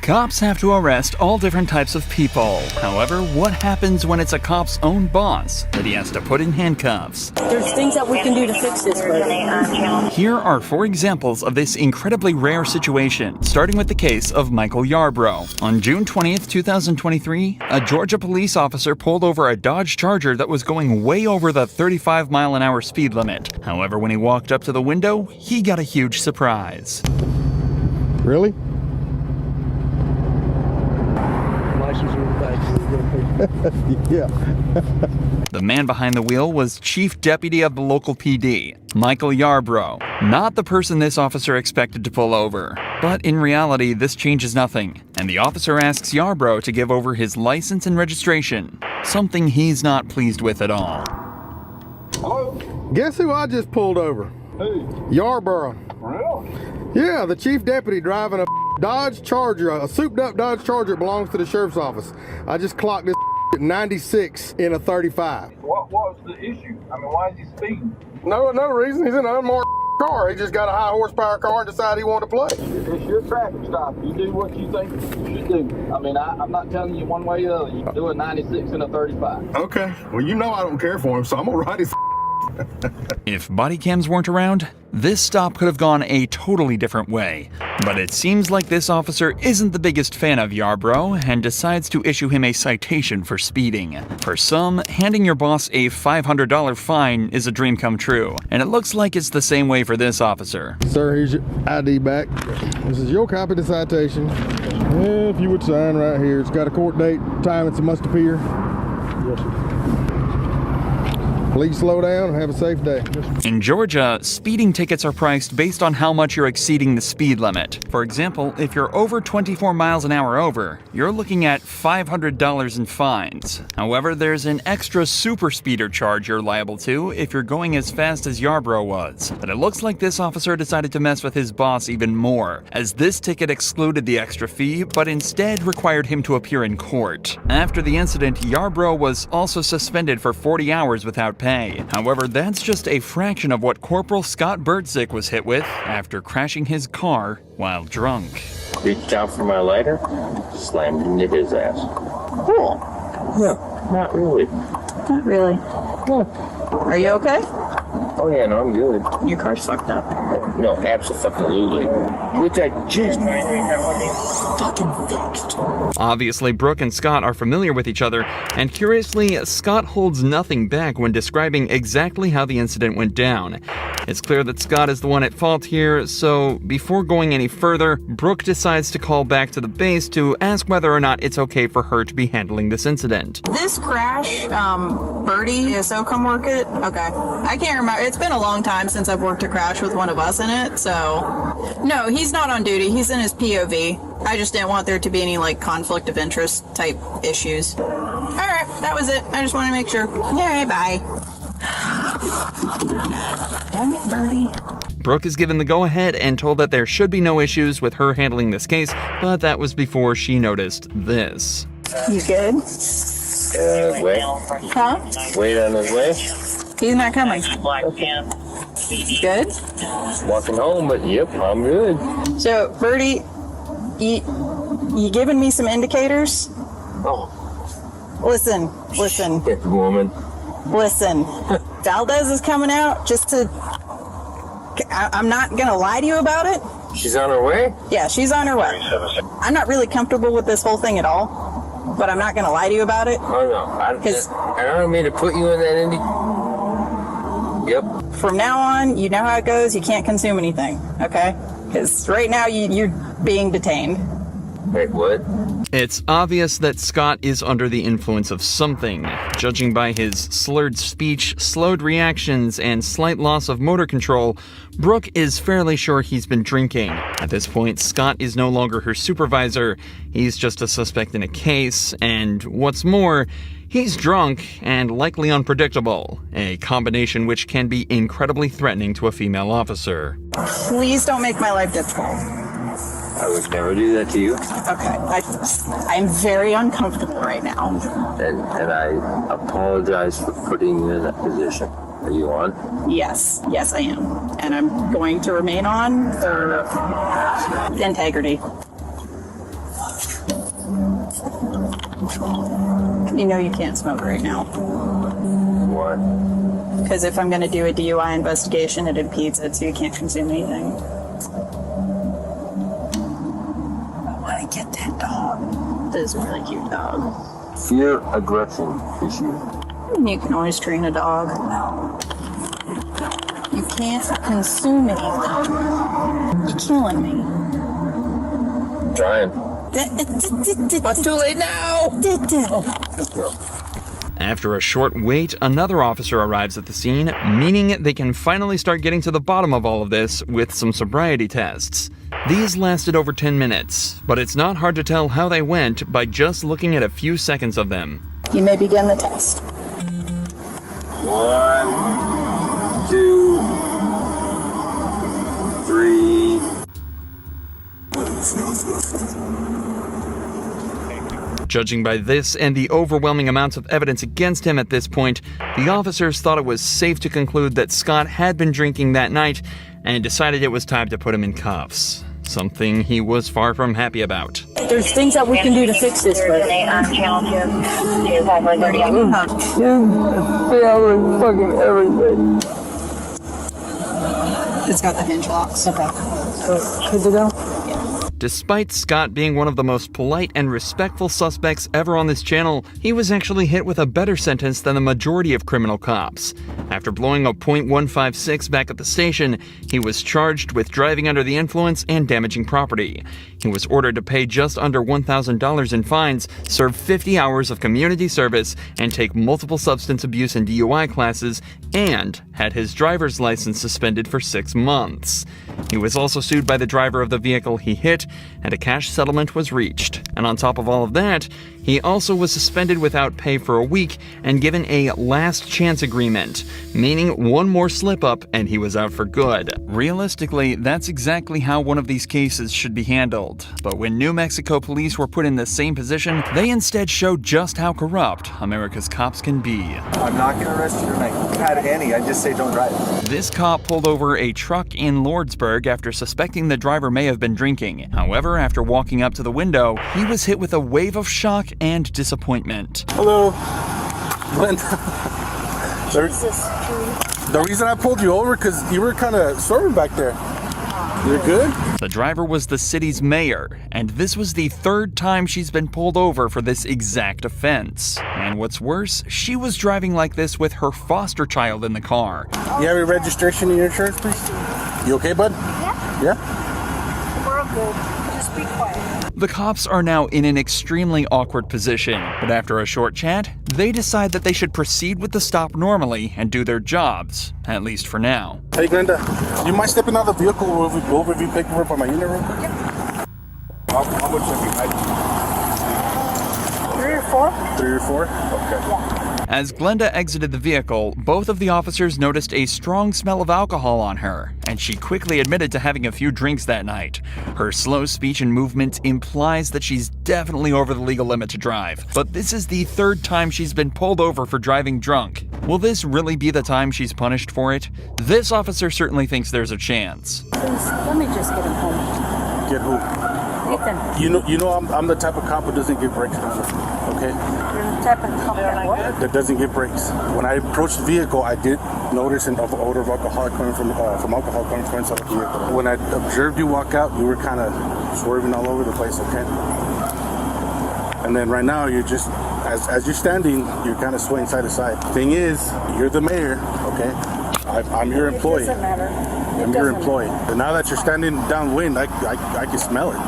Cops have to arrest all different types of people. However, what happens when it's a cop's own boss that he has to put in handcuffs? There's things that we can do to fix this, buddy. Here are 4 examples of this incredibly rare situation, starting with the case of Michael Yarbrough. On June 20th, 2023, a Georgia police officer pulled over a Dodge Charger that was going way over the 35-mile-an-hour speed limit. However, when he walked up to the window, he got a huge surprise. Really? Yeah. The man behind the wheel was Chief Deputy of the local PD, Michael Yarbrough, not the person this officer expected to pull over. But in reality, this changes nothing, and the officer asks Yarbrough to give over his license and registration, something he's not pleased with at all. Hello? Guess who I just pulled over? Who? Yarbrough. Really? Yeah, the chief deputy driving a Dodge Charger, a souped-up Dodge Charger belongs to the sheriff's office. I just clocked this at 96 in a 35. What was the issue? I mean, why is he speeding? No reason. He's in an unmarked car. He just got a high horsepower car and decided he wanted to play. It's your traffic stop. You do what you think you should do. I mean, I'm not telling you one way or the other. You do a 96 and a 35. Okay. Well, you know I don't care for him, so I'm gonna ride his. If body cams weren't around, this stop could have gone a totally different way. But it seems like this officer isn't the biggest fan of Yarbrough and decides to issue him a citation for speeding. For some, handing your boss a $500 fine is a dream come true, and it looks like it's the same way for this officer. Sir, here's your ID back. This is your copy of the citation. If you would sign right here. It's got a court date, time it must appear. Yes, sir. Please slow down and have a safe day. In Georgia, speeding tickets are priced based on how much you're exceeding the speed limit. For example, if you're over 24 miles an hour over, you're looking at $500 in fines. However, there's an extra super speeder charge you're liable to if you're going as fast as Yarbrough was. But it looks like this officer decided to mess with his boss even more, as this ticket excluded the extra fee, but instead required him to appear in court. After the incident, Yarbrough was also suspended for 40 hours without pay. However, that's just a fraction of what Corporal Scott Bertzik was hit with after crashing his car while drunk. Reached out for my lighter, slammed into his ass. Cool. Yeah, not really. Not really. Are you okay? Oh yeah, no, I'm good. Your car's fucked up. No, absolutely. Which I just Fucking fixed. Obviously, Brooke and Scott are familiar with each other, and curiously, Scott holds nothing back when describing exactly how the incident went down. It's clear that Scott is the one at fault here, so before going any further, Brooke decides to call back to the base to ask whether or not it's okay for her to be handling this incident. This crash, Birdie, so come work it? Okay. I can't remember. It's been a long time since I've worked a crash with one of us in it, so. No, he's not on duty. He's in his POV. I just didn't want there to be any, conflict of interest type issues. All right, that was it. I just wanted to make sure. All right, bye. Damn it, Birdie. Brooke is given the go-ahead and told that there should be no issues with her handling this case, but that was before she noticed this. You good? wait. Huh? Wait on his way. He's not coming. Good? Walking home, but yep, I'm good. So, Birdie, you giving me some indicators? Oh, Listen. good woman. Listen. Valdez is coming out just to... I'm not going to lie to you about it. She's on her way? Yeah, she's on her way. I'm not really comfortable with this whole thing at all, but I'm not going to lie to you about it. Oh no, I don't mean to put you in that Indy. Yep. From now on, you know how it goes. You can't consume anything, okay? Because right now you're being detained. Wait, what? It's obvious that Scott is under the influence of something. Judging by his slurred speech, slowed reactions, and slight loss of motor control, Brooke is fairly sure he's been drinking. At this point, Scott is no longer her supervisor. He's just a suspect in a case, and what's more, he's drunk and likely unpredictable, a combination which can be incredibly threatening to a female officer. Please don't make my life difficult. I would never do that to you. Okay, I'm very uncomfortable right now. And I apologize for putting you in that position. Are you on? Yes, I am. And I'm going to remain on for integrity. You know you can't smoke right now. Why? Because if I'm going to do a DUI investigation, it impedes it, so you can't consume anything. I want to get that dog. This is a really cute dog. Fear aggression issue. You can always train a dog. You can't consume anything. You're killing me. Trying. But too late now! After a short wait, another officer arrives at the scene, meaning they can finally start getting to the bottom of all of this with some sobriety tests. These lasted over 10 minutes, but it's not hard to tell how they went by just looking at a few seconds of them. You may begin the test. 1, 2, 3. Judging by this and the overwhelming amounts of evidence against him at this point, the officers thought it was safe to conclude that Scott had been drinking that night and decided it was time to put him in cuffs. Something he was far from happy about. There's things that we can do to fix this, but It's got the hinge locks. okay. Good to go? Despite Scott being one of the most polite and respectful suspects ever on this channel, he was actually hit with a better sentence than the majority of criminal cops. After blowing a .156 back at the station, he was charged with driving under the influence and damaging property. He was ordered to pay just under $1,000 in fines, serve 50 hours of community service, and take multiple substance abuse and DUI classes, and had his driver's license suspended for 6 months. He was also sued by the driver of the vehicle he hit, and a cash settlement was reached. And on top of all of that, he also was suspended without pay for a week and given a last chance agreement, meaning one more slip up and he was out for good. Realistically, that's exactly how one of these cases should be handled. But when New Mexico police were put in the same position, they instead showed just how corrupt America's cops can be. I'm not going to arrest you tonight. If you had any, I'd just say don't drive. This cop pulled over a truck in Lordsburg after suspecting the driver may have been drinking. However, after walking up to the window, he was hit with a wave of shock and disappointment. Hello. The reason I pulled you over because you were kind of swerving back there. You're good? The driver was the city's mayor, and this was the 3rd time she's been pulled over for this exact offense. And what's worse, she was driving like this with her foster child in the car. You have your registration and your insurance, please? You okay, bud? Yeah? We're all good. Just be quiet. The cops are now in an extremely awkward position, but after a short chat, they decide that they should proceed with the stop normally and do their jobs, at least for now. Hey, Glenda, you mind stepping out of the vehicle or we go over if you pick her up on my unit real quick? How much have you had? 3 or 4? 3 or 4? Okay. As Glenda exited the vehicle, both of the officers noticed a strong smell of alcohol on her, and she quickly admitted to having a few drinks that night. Her slow speech and movement implies that she's definitely over the legal limit to drive, but this is the 3rd time she's been pulled over for driving drunk. Will this really be the time she's punished for it? This officer certainly thinks there's a chance. Please, let me just get him home. Get who? Ethan, You know I'm the type of cop who doesn't give breaks, Glenda. Okay? you're the type of cop that what? That doesn't give breaks. When I approached the vehicle, I did notice an odor of alcohol coming from alcohol coming from inside the vehicle. When I observed you walk out, you were kind of swerving all over the place, okay? And then right now, you're just, as you're standing, you're kind of swaying side to side. Thing is, you're the mayor, okay? I'm your employee. It doesn't matter. I'm your employee. And now that you're standing downwind, I can smell it.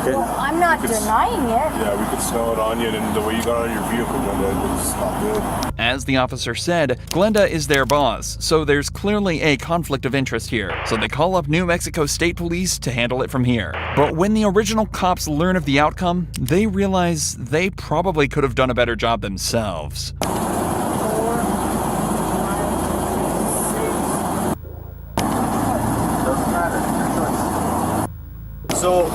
Okay? Well, I'm not denying it. Yeah, we could smell it on you, and the way you got out of your vehicle, Glenda, it's not good. As the officer said, Glenda is their boss, so there's clearly a conflict of interest here. So they call up New Mexico State Police to handle it from here. But when the original cops learn of the outcome, they realize they probably could have done a better job themselves. 4, 5, 6. Doesn't matter. So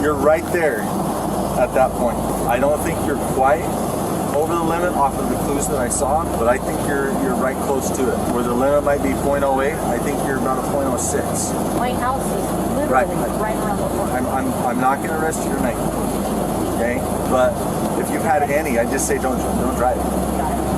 you're right there at that point. I don't think you're quite over the limit off of the clues that I saw, but I think you're right close to it. Where the limit might be .08, I think you're about a .06. My house is literally right around the corner. I'm not going to arrest you tonight. okay? But if you've had any, I just say don't drive it.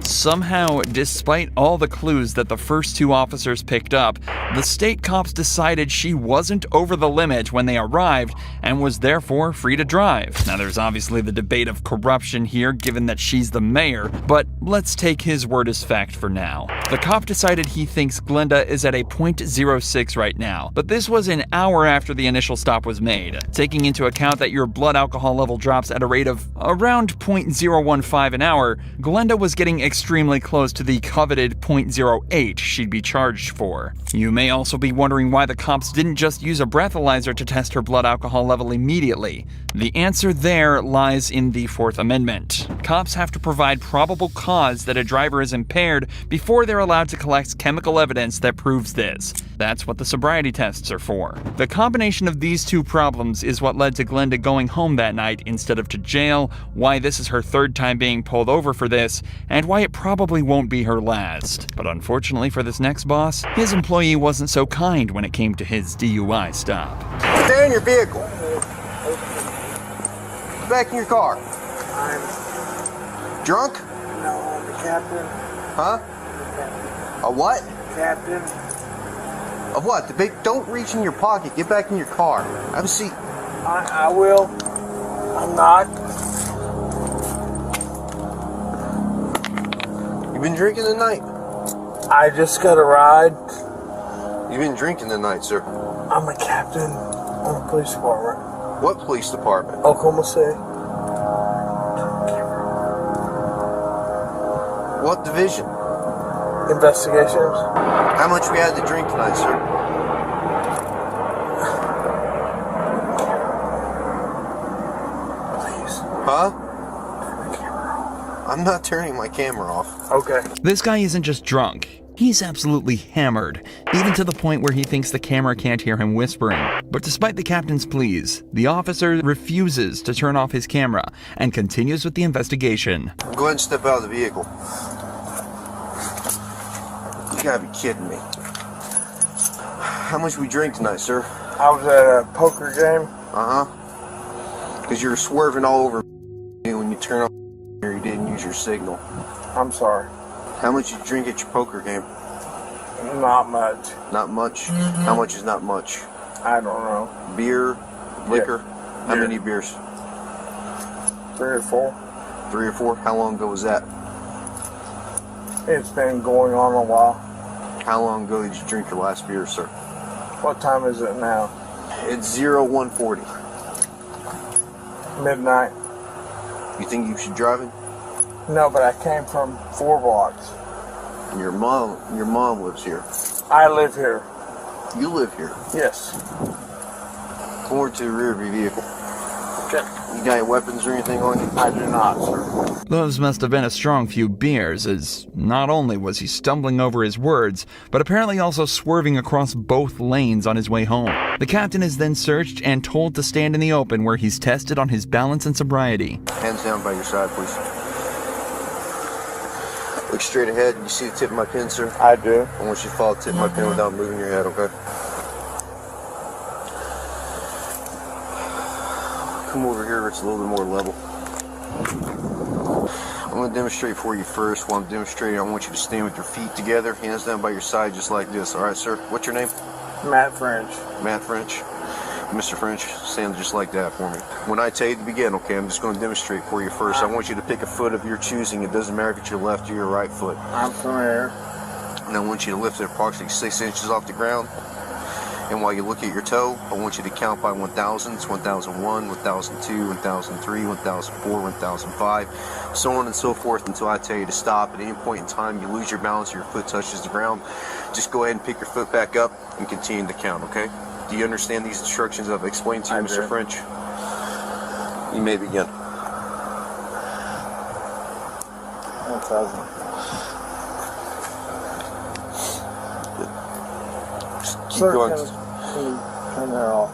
Somehow, despite all the clues that the first two officers picked up, the state cops decided she wasn't over the limit when they arrived and was therefore free to drive. Now, there's obviously the debate of corruption here, given that she's the mayor, but let's take his word as fact for now. The cop decided he thinks Glenda is at a .06 right now, but this was an hour after the initial stop was made. Taking into account that your blood alcohol level drops at a rate of around .015 an hour, Glenda was getting extremely close to the coveted .08 she'd be charged for. You may also be wondering why the cops didn't just use a breathalyzer to test her blood alcohol level immediately. The answer there lies in the Fourth Amendment. Cops have to provide probable cause that a driver is impaired before they're allowed to collect chemical evidence that proves this. That's what the sobriety tests are for. The combination of these two problems is what led to Glenda going home that night instead of to jail, why this is her third time being pulled over for this, and why it probably won't be her last. But unfortunately for this next boss, his employee wasn't so kind when it came to his DUI stop. Stay in your vehicle. Back in your car. I'm drunk? No, I'm the captain. Huh? A what? Captain. Of what? The big. Don't reach in your pocket. Get back in your car. Have a seat. I will. I'm not. You been drinking tonight? I just got a ride. You been drinking tonight, sir? I'm a captain on the police department. What police department? Oklahoma City. What division? Investigations. How much we had to drink tonight, sir? Please. Huh? I'm not turning my camera off. Okay. This guy isn't just drunk. He's absolutely hammered, even to the point where he thinks the camera can't hear him whispering. But despite the captain's pleas, the officer refuses to turn off his camera and continues with the investigation. Go ahead and step out of the vehicle. You gotta be kidding me. How much we drink tonight, sir? I was at a poker game. Uh-huh. Because you were swerving all over me when you turned off here. You didn't use your signal. I'm sorry. How much you drink at your poker game? Not much. Not much? How much is not much? I don't know. Beer? Liquor? Yeah. How Beer. many beers? 3 or 4. 3 or 4? How long ago was that? It's been going on a while. How long ago did you drink your last beer, sir? What time is it now? It's 0140. Midnight. You think you should drive it? No, but I came from 4 blocks. Your mom lives here. I live here. You live here? Yes. Come over to the rear of your vehicle. Okay. You got any weapons or anything on you? I do not, sir. Those must have been a strong few beers, as not only was he stumbling over his words, but apparently also swerving across both lanes on his way home. The captain is then searched and told to stand in the open where he's tested on his balance and sobriety. Hands down by your side, please. Look straight ahead. You see the tip of my pen, sir? I do. I want you to follow the tip of my pen without moving your head, okay? Come over here where it's a little bit more level. I'm going to demonstrate for you first. While I'm demonstrating, I want you to stand with your feet together, hands down by your side, just like this. All right, sir? What's your name? Matt French. Matt French. Mr. French, stand just like that for me. When I tell you to begin, okay, I'm just going to demonstrate for you first. I want you to pick a foot of your choosing. It doesn't matter if it's your left or your right foot. I'm familiar. And I want you to lift it approximately 6 inches off the ground. And while you look at your toe, I want you to count by 1,000s, 1001, 1002, 1003, 1004, 1005, so on and so forth until I tell you to stop. At any point in time you lose your balance or your foot touches the ground, just go ahead and pick your foot back up and continue to count, okay? Do you understand these instructions I've explained to you, Mr. French? You may begin. 1,000. Keep Sir, going. can you turn that off?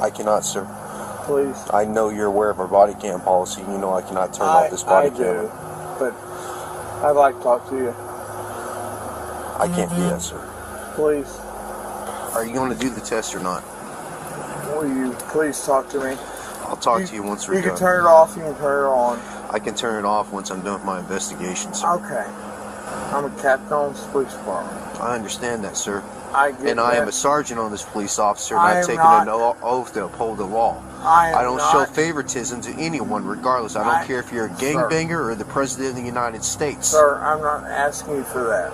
I cannot, sir. Please. I know you're aware of our body cam policy. You know I cannot turn off this body I camera. do, but I'd like to talk to you. I can't do that, sir. Please. Are you going to do the test or not? Will you please talk to me? I'll talk to you once we're You done. can turn it off, you can turn it on. I can turn it off once I'm done with my investigation, sir. Okay. I'm a captain on this police department. I understand that, sir. I get And I am that. a sergeant on this police officer, and I I've am taken not- an oath to uphold the law. I don't am show not- favoritism to anyone, regardless. I don't care if you're a gangbanger or the president of the United States. Sir, I'm not asking you for that.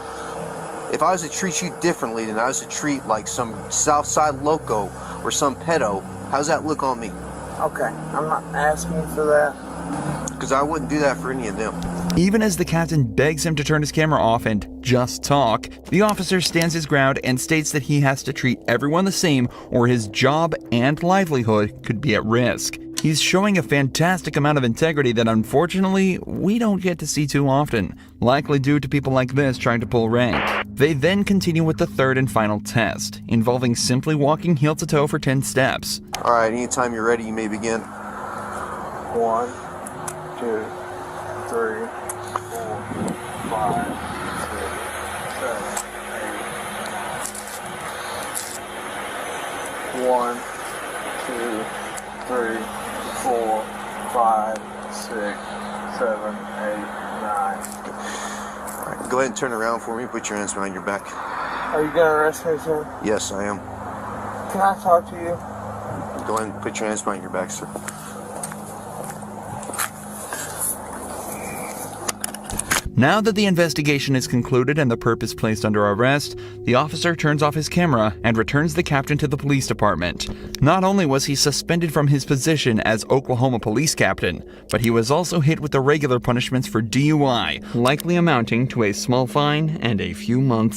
If I was to treat you differently than I was to treat like some Southside loco or some pedo, how's that look on me? Okay, I'm not asking you for that. Because I wouldn't do that for any of them. Even as the captain begs him to turn his camera off and just talk, the officer stands his ground and states that he has to treat everyone the same or his job and livelihood could be at risk. He's showing a fantastic amount of integrity that unfortunately we don't get to see too often, likely due to people like this trying to pull rank. They then continue with the third and final test, involving simply walking heel to toe for 10 steps. Alright, anytime you're ready, you may begin. 1, 2, 3, 4, 5, 6, 7, 8. 1, 2, 3, 4, 5, 6, 7, 8, 9. Alright, go ahead and turn around for me. Put your hands behind your back. Are you gonna arrest me, sir? Yes, I am. Can I talk to you? Go ahead and put your hands behind your back, sir. Now that the investigation is concluded and the perp is placed under arrest, the officer turns off his camera and returns the captain to the police department. Not only was he suspended from his position as Oklahoma police captain, but he was also hit with the regular punishments for DUI, likely amounting to a small fine and a few months